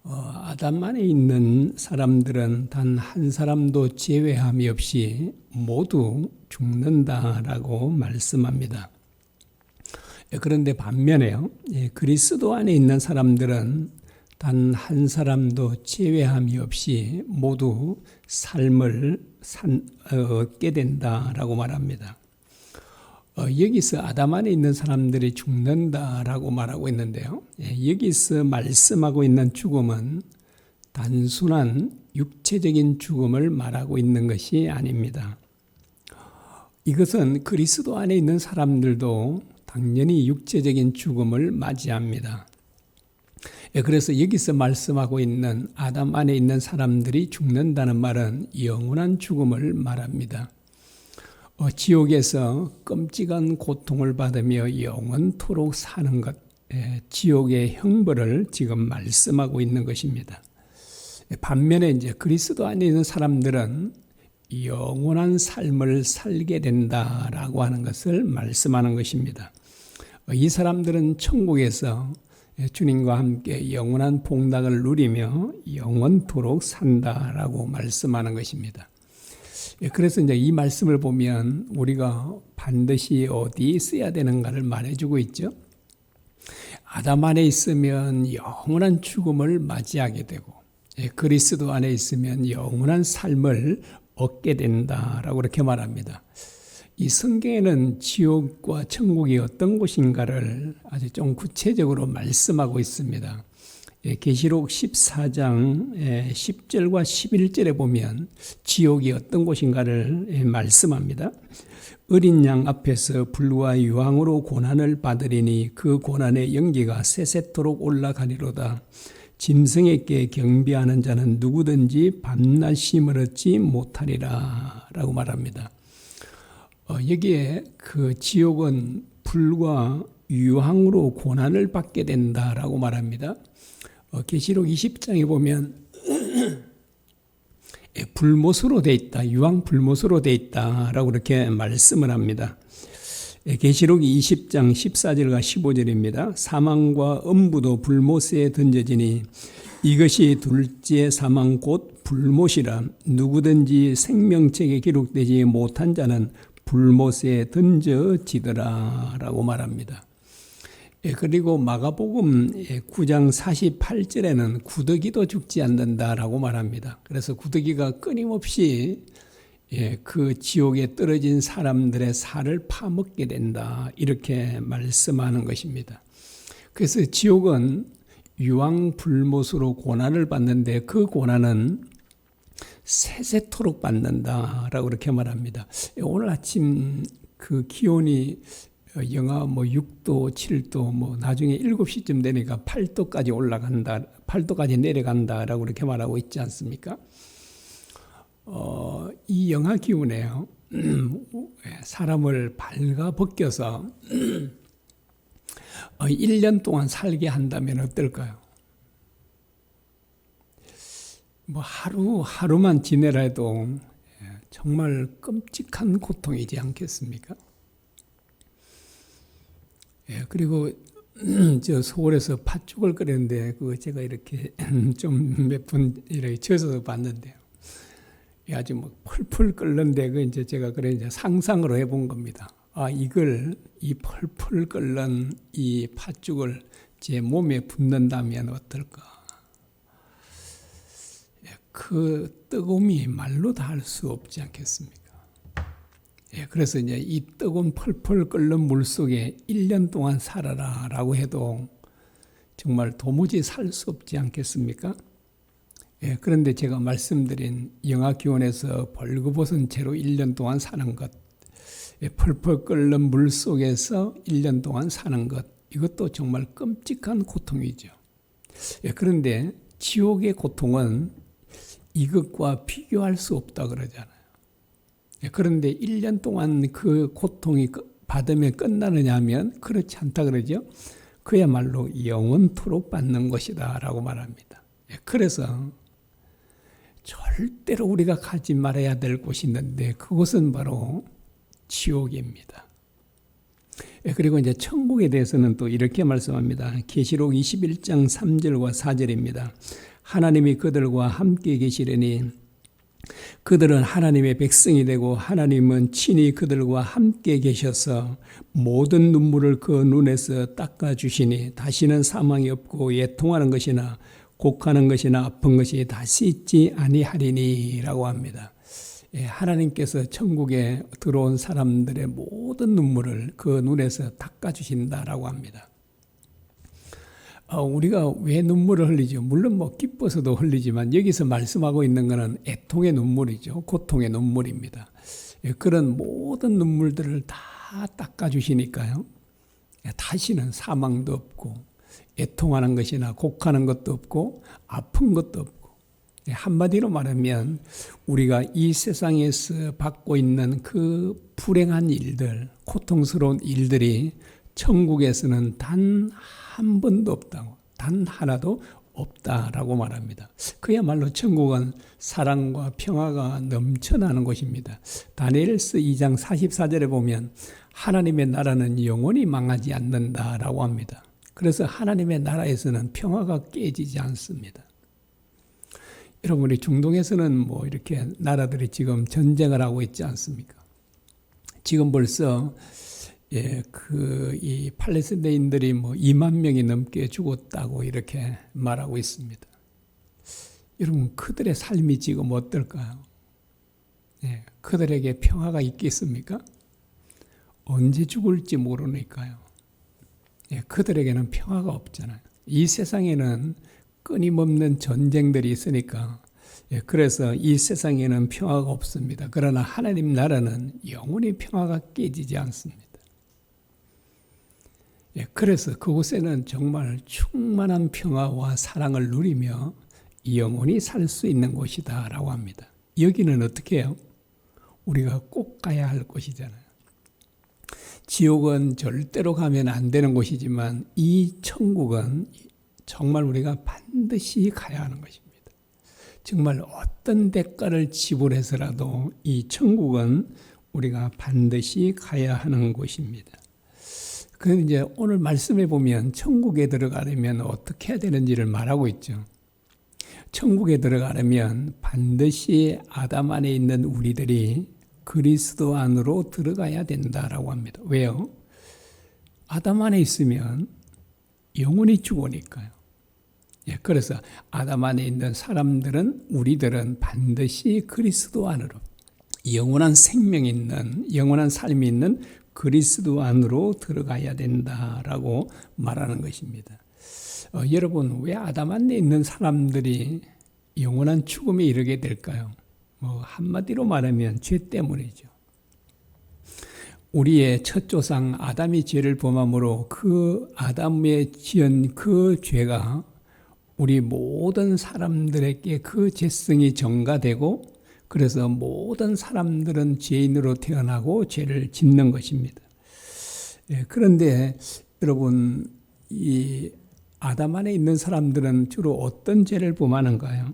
아담 안에 있는 사람들은 단 한 사람도 제외함이 없이 모두 죽는다라고 말씀합니다. 그런데 반면에요, 그리스도 안에 있는 사람들은 단 한 사람도 제외함이 없이 모두 삶을 얻게 된다라고 말합니다. 여기서 아담 안에 있는 사람들이 죽는다라고 말하고 있는데요. 여기서 말씀하고 있는 죽음은 단순한 육체적인 죽음을 말하고 있는 것이 아닙니다. 이것은 그리스도 안에 있는 사람들도 당연히 육체적인 죽음을 맞이합니다. 그래서 여기서 말씀하고 있는 아담 안에 있는 사람들이 죽는다는 말은 영원한 죽음을 말합니다. 지옥에서 끔찍한 고통을 받으며 영원토록 사는 것, 지옥의 형벌을 지금 말씀하고 있는 것입니다. 반면에 이제 그리스도 안에 있는 사람들은 영원한 삶을 살게 된다라고 하는 것을 말씀하는 것입니다. 이 사람들은 천국에서 주님과 함께 영원한 복락을 누리며 영원토록 산다라고 말씀하는 것입니다. 그래서 이제 이 말씀을 보면 우리가 반드시 어디에 있어야 되는가를 말해주고 있죠. 아담 안에 있으면 영원한 죽음을 맞이하게 되고, 그리스도 안에 있으면 영원한 삶을 얻게 된다라고 그렇게 말합니다. 이 성경에는 지옥과 천국이 어떤 곳인가를 아주 좀 구체적으로 말씀하고 있습니다. 계시록 14장 10절과 11절에 보면 지옥이 어떤 곳인가를 말씀합니다. 어린 양 앞에서 불과 유황으로 고난을 받으리니 그 고난의 연기가 세세토록 올라가리로다. 짐승에게 경배하는 자는 누구든지 밤낮 쉼을 얻지 못하리라 라고 말합니다. 여기에 그 지옥은 불과 유황으로 고난을 받게 된다라고 말합니다. 계시록 20장에 보면 불못으로 돼 있다, 유황 불못으로 돼 있다라고 그렇게 말씀을 합니다. 계시록 20장 14절과 15절입니다. 사망과 음부도 불못에 던져지니 이것이 둘째 사망 곧 불못이라. 누구든지 생명책에 기록되지 못한 자는 불못에 던져지더라 라고 말합니다. 그리고 마가복음 9장 48절에는 구더기도 죽지 않는다라고 말합니다. 그래서 구더기가 끊임없이 그 지옥에 떨어진 사람들의 살을 파먹게 된다, 이렇게 말씀하는 것입니다. 그래서 지옥은 유황불못으로 고난을 받는데 그 고난은 세세토록 받는다라고 그렇게 말합니다. 오늘 아침 그 기온이 영하 6도, 7도, 나중에 7시쯤 되니까 8도까지 올라간다, 8도까지 내려간다라고 그렇게 말하고 있지 않습니까? 이 영하 기온에요, 사람을 발가벗겨서 1년 동안 살게 한다면 어떨까요? 하루만 지내라 해도 정말 끔찍한 고통이지 않겠습니까? 그리고 저 서울에서 팥죽을 끓였는데 그거 제가 이렇게 좀 몇 분 이렇게 져서 봤는데요. 아주 펄펄 끓는데 그 이제 제가 그래 이제 상상으로 해본 겁니다. 이 펄펄 끓는 이 팥죽을 제 몸에 붓는다면 어떨까? 그 뜨거움이 말로 다 할 수 없지 않겠습니까? 그래서 이제 이 뜨거운 펄펄 끓는 물 속에 1년 동안 살아라 라고 해도 정말 도무지 살 수 없지 않겠습니까? 그런데 제가 말씀드린 영하 기온에서 벌거벗은 채로 1년 동안 사는 것, 펄펄 끓는 물 속에서 1년 동안 사는 것, 이것도 정말 끔찍한 고통이죠. 그런데 지옥의 고통은 이것과 비교할 수 없다 그러잖아요. 그런데 1년 동안 그 고통이 받으면 끝나느냐 하면 그렇지 않다 그러죠. 그야말로 영원토록 받는 것이다 라고 말합니다. 그래서 절대로 우리가 가지 말아야 될 곳이 있는데 그곳은 바로 지옥입니다. 그리고 이제 천국에 대해서는 또 이렇게 말씀합니다. 계시록 21장 3절과 4절입니다. 하나님이 그들과 함께 계시려니 그들은 하나님의 백성이 되고 하나님은 친히 그들과 함께 계셔서 모든 눈물을 그 눈에서 닦아주시니 다시는 사망이 없고 애통하는 것이나 곡하는 것이나 아픈 것이 다시 있지 아니하리니 라고 합니다. 하나님께서 천국에 들어온 사람들의 모든 눈물을 그 눈에서 닦아주신다라고 합니다. 우리가 왜 눈물을 흘리죠? 물론 뭐 기뻐서도 흘리지만 여기서 말씀하고 있는 것은 애통의 눈물이죠. 고통의 눈물입니다. 그런 모든 눈물들을 다 닦아주시니까요. 다시는 사망도 없고 애통하는 것이나 곡하는 것도 없고 아픈 것도 없고 한마디로 말하면 우리가 이 세상에서 받고 있는 그 불행한 일들, 고통스러운 일들이 천국에서는 단 한 번도 없다고, 단 하나도 없다라고 말합니다. 그야말로 천국은 사랑과 평화가 넘쳐나는 곳입니다. 다니엘서 2장 44절에 보면 하나님의 나라는 영원히 망하지 않는다라고 합니다. 그래서 하나님의 나라에서는 평화가 깨지지 않습니다. 여러분, 우리 중동에서는 뭐 이렇게 나라들이 지금 전쟁을 하고 있지 않습니까? 지금 벌써 이 팔레스타인들이 뭐 2만 명이 넘게 죽었다고 이렇게 말하고 있습니다. 여러분, 그들의 삶이 지금 어떨까요? 그들에게 평화가 있겠습니까? 언제 죽을지 모르니까요. 그들에게는 평화가 없잖아요. 이 세상에는 끊임없는 전쟁들이 있으니까 그래서 이 세상에는 평화가 없습니다. 그러나 하나님 나라는 영원히 평화가 깨지지 않습니다. 그래서 그곳에는 정말 충만한 평화와 사랑을 누리며 영원히 살 수 있는 곳이다 라고 합니다. 여기는 어떻게 해요? 우리가 꼭 가야 할 곳이잖아요. 지옥은 절대로 가면 안 되는 곳이지만 이 천국은 정말 우리가 반드시 가야 하는 것입니다. 정말 어떤 대가를 지불해서라도 이 천국은 우리가 반드시 가야 하는 곳입니다. 그런데 이제 오늘 말씀에 보면 천국에 들어가려면 어떻게 해야 되는지를 말하고 있죠. 천국에 들어가려면 반드시 아담 안에 있는 우리들이 그리스도 안으로 들어가야 된다라고 합니다. 왜요? 아담 안에 있으면 영원히 죽으니까요. 그래서 아담 안에 있는 사람들은 우리들은 반드시 그리스도 안으로 영원한 생명이 있는 영원한 삶이 있는 그리스도 안으로 들어가야 된다라고 말하는 것입니다. 여러분, 왜 아담 안에 있는 사람들이 영원한 죽음에 이르게 될까요? 한마디로 말하면 죄 때문이죠. 우리의 첫 조상 아담이 죄를 범함으로 그 아담의 지은 그 죄가 우리 모든 사람들에게 그 죄성이 전가되고 그래서 모든 사람들은 죄인으로 태어나고 죄를 짓는 것입니다. 그런데 여러분, 이 아담 안에 있는 사람들은 주로 어떤 죄를 범하는가요?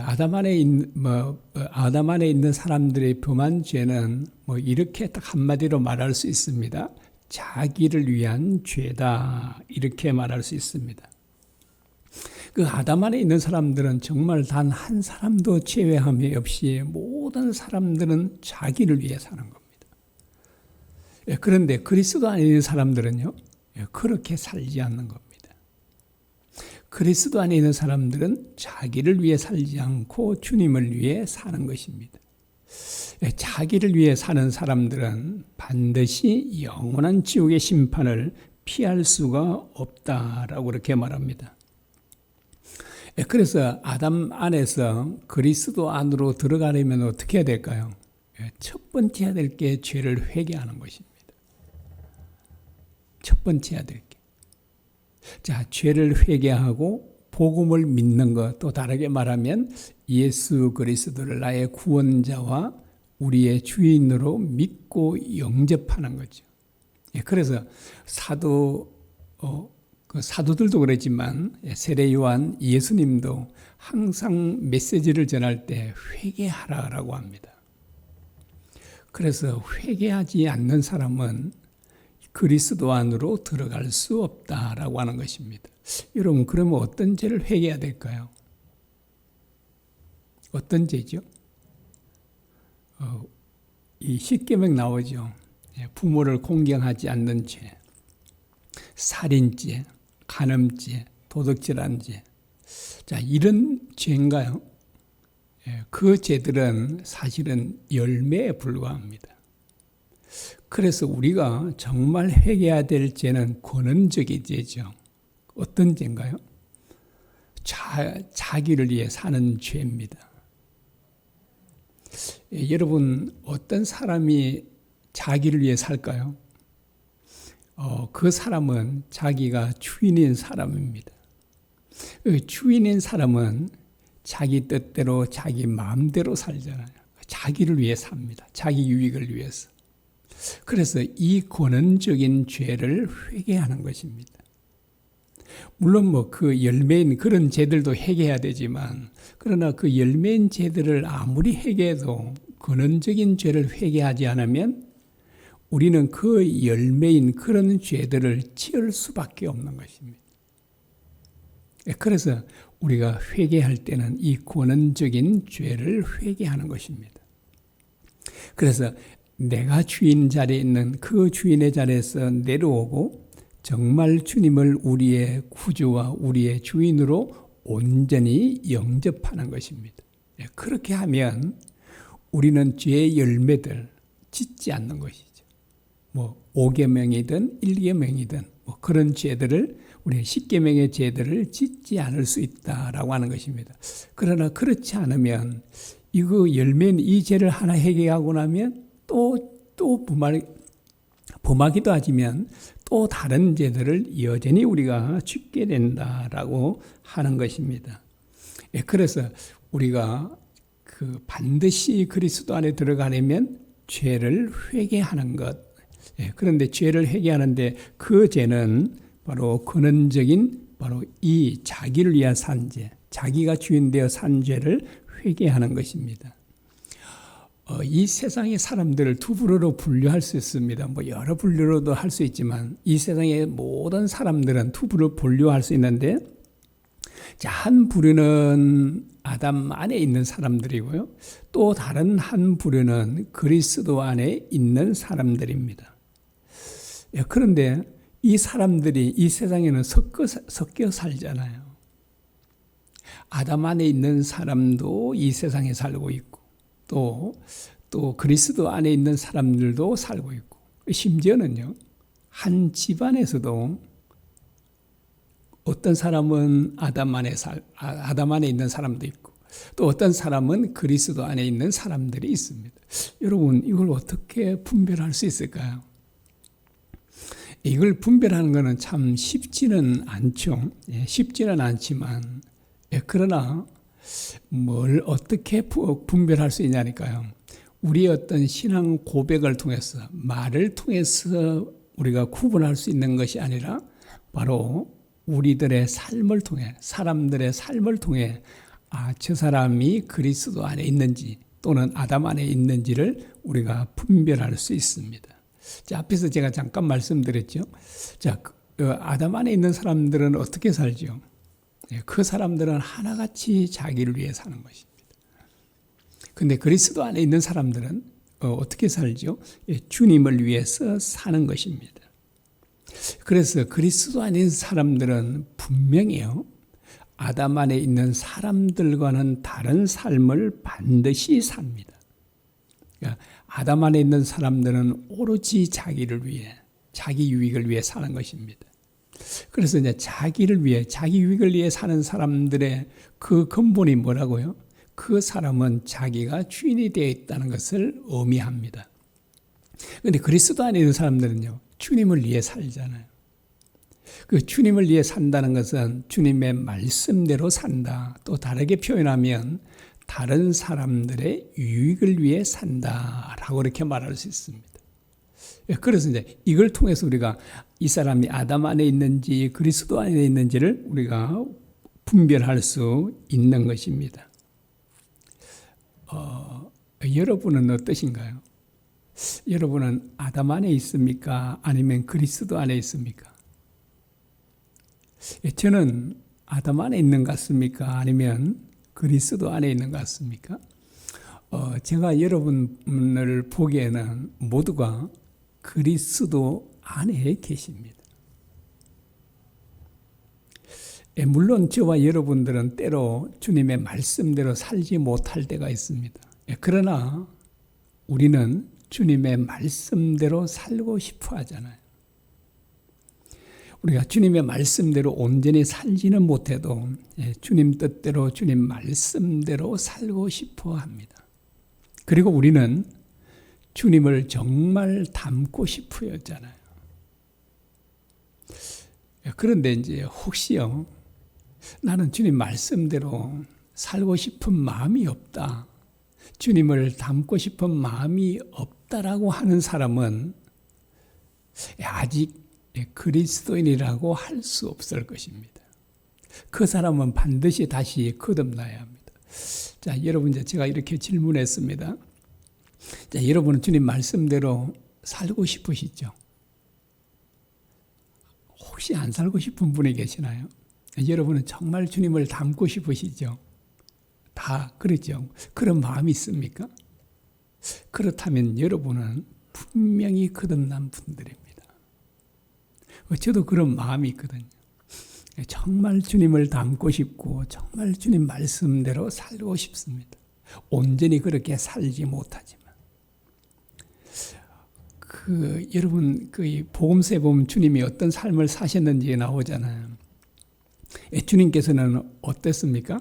아담 안에 있는 사람들의 범한 죄는 이렇게 딱 한마디로 말할 수 있습니다. 자기를 위한 죄다, 이렇게 말할 수 있습니다. 그 아담 안에 있는 사람들은 정말 단 한 사람도 제외함이 없이 모든 사람들은 자기를 위해 사는 겁니다. 그런데 그리스도 안에 있는 사람들은요, 그렇게 살지 않는 겁니다. 그리스도 안에 있는 사람들은 자기를 위해 살지 않고 주님을 위해 사는 것입니다. 자기를 위해 사는 사람들은 반드시 영원한 지옥의 심판을 피할 수가 없다라고 그렇게 말합니다. 그래서 아담 안에서 그리스도 안으로 들어가려면 어떻게 해야 될까요? 첫 번째 해야 될 게 죄를 회개하는 것입니다. 첫 번째 해야 될 게. 자, 죄를 회개하고 복음을 믿는 것, 또 다르게 말하면 예수 그리스도를 나의 구원자와 우리의 주인으로 믿고 영접하는 거죠. 그래서 사도들도 그랬지만 세례 요한 예수님도 항상 메시지를 전할 때 회개하라고 합니다. 그래서 회개하지 않는 사람은 그리스도 안으로 들어갈 수 없다라고 하는 것입니다. 여러분, 그러면 어떤 죄를 회개해야 될까요? 어떤 죄죠? 이 십계명 나오죠. 부모를 공경하지 않는 죄, 살인죄, 간음죄, 도둑질한 죄. 자, 이런 죄인가요? 그 죄들은 사실은 열매에 불과합니다. 그래서 우리가 정말 회개해야 될 죄는 권원적인 죄죠. 어떤 죄인가요? 자기를 위해 사는 죄입니다. 여러분, 어떤 사람이 자기를 위해 살까요? 그 사람은 자기가 주인인 사람입니다. 주인인 사람은 자기 뜻대로 자기 마음대로 살잖아요. 자기를 위해 삽니다. 자기 유익을 위해서. 그래서 이 권원적인 죄를 회개하는 것입니다. 물론 그 열매인 그런 죄들도 회개해야 되지만, 그러나 그 열매인 죄들을 아무리 회개해도 근원적인 죄를 회개하지 않으면 우리는 그 열매인 그런 죄들을 지을 수밖에 없는 것입니다. 그래서 우리가 회개할 때는 이 근원적인 죄를 회개하는 것입니다. 그래서 내가 주인 자리에 있는 그 주인의 자리에서 내려오고 정말 주님을 우리의 구주와 우리의 주인으로 온전히 영접하는 것입니다. 그렇게 하면 우리는 죄의 열매들 짓지 않는 것이죠. 5계명이든 1계명이든 그런 죄들을, 우리 10계명의 죄들을 짓지 않을 수 있다라고 하는 것입니다. 그러나 그렇지 않으면 이거 열매는 이 죄를 하나 해결하고 나면 또 범하기도 하지만 또 다른 죄들을 여전히 우리가 짓게 된다라고 하는 것입니다. 그래서 우리가 반드시 그리스도 안에 들어가려면 죄를 회개하는 것. 그런데 죄를 회개하는데 그 죄는 바로 근원적인 바로 이 자기를 위한 산 죄, 자기가 주인 되어 산 죄를 회개하는 것입니다. 이 세상의 사람들을 두 부류로 분류할 수 있습니다. 여러 분류로도 할 수 있지만 이 세상의 모든 사람들은 두 부류로 분류할 수 있는데, 자, 한 부류는 아담 안에 있는 사람들이고요. 또 다른 한 부류는 그리스도 안에 있는 사람들입니다. 그런데 이 사람들이 이 세상에는 섞여 살잖아요. 아담 안에 있는 사람도 이 세상에 살고 있고, 또 그리스도 안에 있는 사람들도 살고 있고, 심지어는요, 한 집안에서도 어떤 사람은 아담 안에 있는 사람도 있고, 또 어떤 사람은 그리스도 안에 있는 사람들이 있습니다. 여러분, 이걸 어떻게 분별할 수 있을까요? 이걸 분별하는 것은 참 쉽지는 않죠. 쉽지는 않지만, 그러나 뭘 어떻게 분별할 수 있냐니까요. 우리의 어떤 신앙 고백을 통해서, 말을 통해서 우리가 구분할 수 있는 것이 아니라 바로 우리들의 삶을 통해, 사람들의 삶을 통해 저 사람이 그리스도 안에 있는지 또는 아담 안에 있는지를 우리가 분별할 수 있습니다. 자, 앞에서 제가 잠깐 말씀드렸죠. 자, 아담 안에 있는 사람들은 어떻게 살죠? 그 사람들은 하나같이 자기를 위해 사는 것입니다. 근데 그리스도 안에 있는 사람들은 어떻게 살죠? 주님을 위해서 사는 것입니다. 그래서 그리스도 안에 있는 사람들은 분명히요, 아담 안에 있는 사람들과는 다른 삶을 반드시 삽니다. 그러니까 아담 안에 있는 사람들은 오로지 자기를 위해, 자기 유익을 위해 사는 것입니다. 그래서 이제 자기를 위해, 자기 유익을 위해 사는 사람들의 그 근본이 뭐라고요? 그 사람은 자기가 주인이 되어 있다는 것을 의미합니다. 그런데 그리스도 안에 있는 사람들은요, 주님을 위해 살잖아요. 그 주님을 위해 산다는 것은 주님의 말씀대로 산다. 또 다르게 표현하면 다른 사람들의 유익을 위해 산다라고 이렇게 말할 수 있습니다. 그래서 이제 이걸 통해서 우리가 이 사람이 아담 안에 있는지 그리스도 안에 있는지를 우리가 분별할 수 있는 것입니다. 여러분은 어떠신가요? 여러분은 아담 안에 있습니까? 아니면 그리스도 안에 있습니까? 저는 아담 안에 있는 것 같습니까? 아니면 그리스도 안에 있는 것 같습니까? 제가 여러분을 보기에는 모두가 그리스도 안에 계십니다. 물론 저와 여러분들은 때로 주님의 말씀대로 살지 못할 때가 있습니다. 그러나 우리는 주님의 말씀대로 살고 싶어 하잖아요. 우리가 주님의 말씀대로 온전히 살지는 못해도 주님 뜻대로 주님 말씀대로 살고 싶어 합니다. 그리고 우리는 주님을 정말 닮고 싶어 했잖아요. 그런데 이제 혹시요, 나는 주님 말씀대로 살고 싶은 마음이 없다, 주님을 닮고 싶은 마음이 없다라고 하는 사람은 아직 그리스도인이라고 할 수 없을 것입니다. 그 사람은 반드시 다시 거듭나야 합니다. 자, 여러분, 이제 제가 이렇게 질문했습니다. 자, 여러분은 주님 말씀대로 살고 싶으시죠? 혹시 안 살고 싶은 분이 계시나요? 여러분은 정말 주님을 닮고 싶으시죠? 다 그렇죠. 그런 마음이 있습니까? 그렇다면 여러분은 분명히 거듭난 분들입니다. 저도 그런 마음이 있거든요. 정말 주님을 닮고 싶고 정말 주님 말씀대로 살고 싶습니다. 온전히 그렇게 살지 못하지만 여러분 복음서에 보면 주님이 어떤 삶을 사셨는지 나오잖아요. 주님께서는 어땠습니까?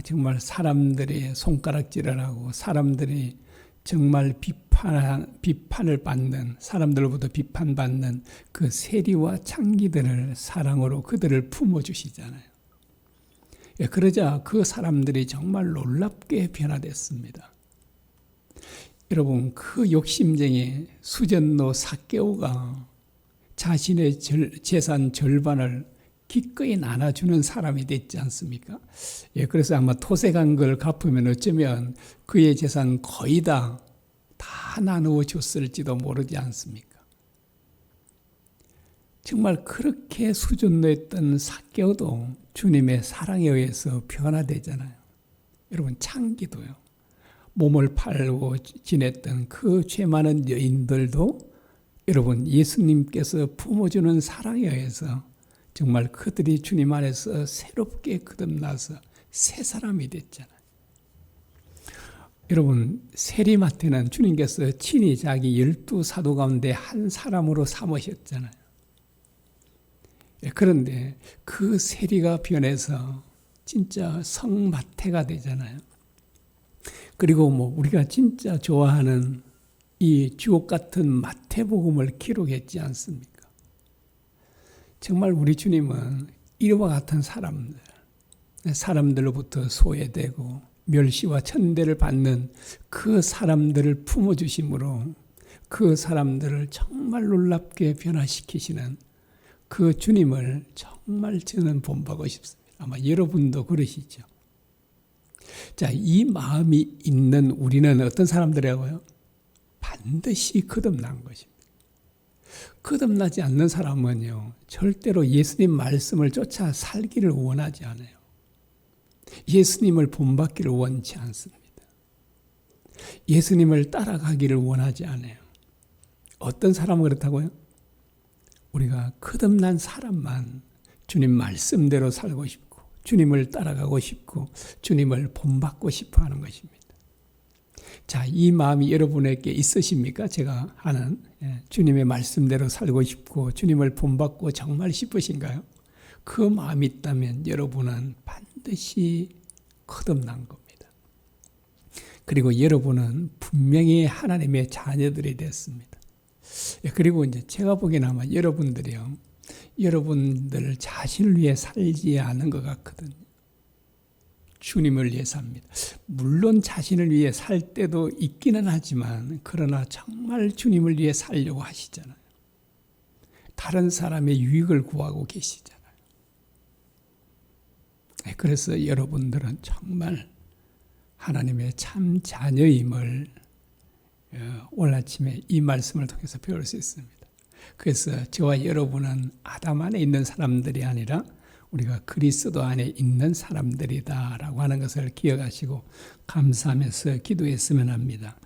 정말 사람들의 손가락질을 하고 사람들이 정말 비판을 받는, 사람들로부터 비판받는 그 세리와 창기들을 사랑으로 그들을 품어주시잖아요. 그러자 그 사람들이 정말 놀랍게 변화됐습니다. 여러분, 그 욕심쟁이 수전노 삭개오가 자신의 재산 절반을 기꺼이 나눠주는 사람이 됐지 않습니까? 그래서 아마 토색한 걸 갚으면 어쩌면 그의 재산 거의 다 나누어 줬을지도 모르지 않습니까? 정말 그렇게 수준노했던 삭개오도 주님의 사랑에 의해서 변화되잖아요. 여러분, 창기도요. 몸을 팔고 지냈던 그 죄 많은 여인들도 여러분, 예수님께서 품어주는 사랑에 의해서 정말 그들이 주님 안에서 새롭게 거듭나서 새 사람이 됐잖아요. 여러분, 세리마태는 주님께서 친히 자기 12사도 가운데 한 사람으로 삼으셨잖아요. 그런데 그 세리가 변해서 진짜 성마태가 되잖아요. 그리고 우리가 진짜 좋아하는 이 주옥 같은 마태복음을 기록했지 않습니까? 정말 우리 주님은 이와 같은 사람들로부터 소외되고 멸시와 천대를 받는 그 사람들을 품어주심으로 그 사람들을 정말 놀랍게 변화시키시는 그 주님을 정말 저는 본받고 싶습니다. 아마 여러분도 그러시죠. 자, 이 마음이 있는 우리는 어떤 사람들이라고요? 반드시 거듭난 것입니다. 거듭나지 않는 사람은요, 절대로 예수님 말씀을 쫓아 살기를 원하지 않아요. 예수님을 본받기를 원치 않습니다. 예수님을 따라가기를 원하지 않아요. 어떤 사람은 그렇다고요? 우리가 거듭난 사람만 주님 말씀대로 살고 싶고 주님을 따라가고 싶고 주님을 본받고 싶어 하는 것입니다. 자, 이 마음이 여러분에게 있으십니까? 제가 하는 주님의 말씀대로 살고 싶고 주님을 본받고 정말 싶으신가요? 그 마음이 있다면 여러분은 반드시 거듭난 겁니다. 그리고 여러분은 분명히 하나님의 자녀들이 됐습니다. 그리고 이제 제가 보기에는 아마 여러분들이요, 여러분들 자신을 위해 살지 않은 것 같거든요. 주님을 위해 삽니다. 물론 자신을 위해 살 때도 있기는 하지만 그러나 정말 주님을 위해 살려고 하시잖아요. 다른 사람의 유익을 구하고 계시잖아요. 그래서 여러분들은 정말 하나님의 참 자녀임을 오늘 아침에 이 말씀을 통해서 배울 수 있습니다. 그래서 저와 여러분은 아담 안에 있는 사람들이 아니라 우리가 그리스도 안에 있는 사람들이다라고 하는 것을 기억하시고 감사하면서 기도했으면 합니다.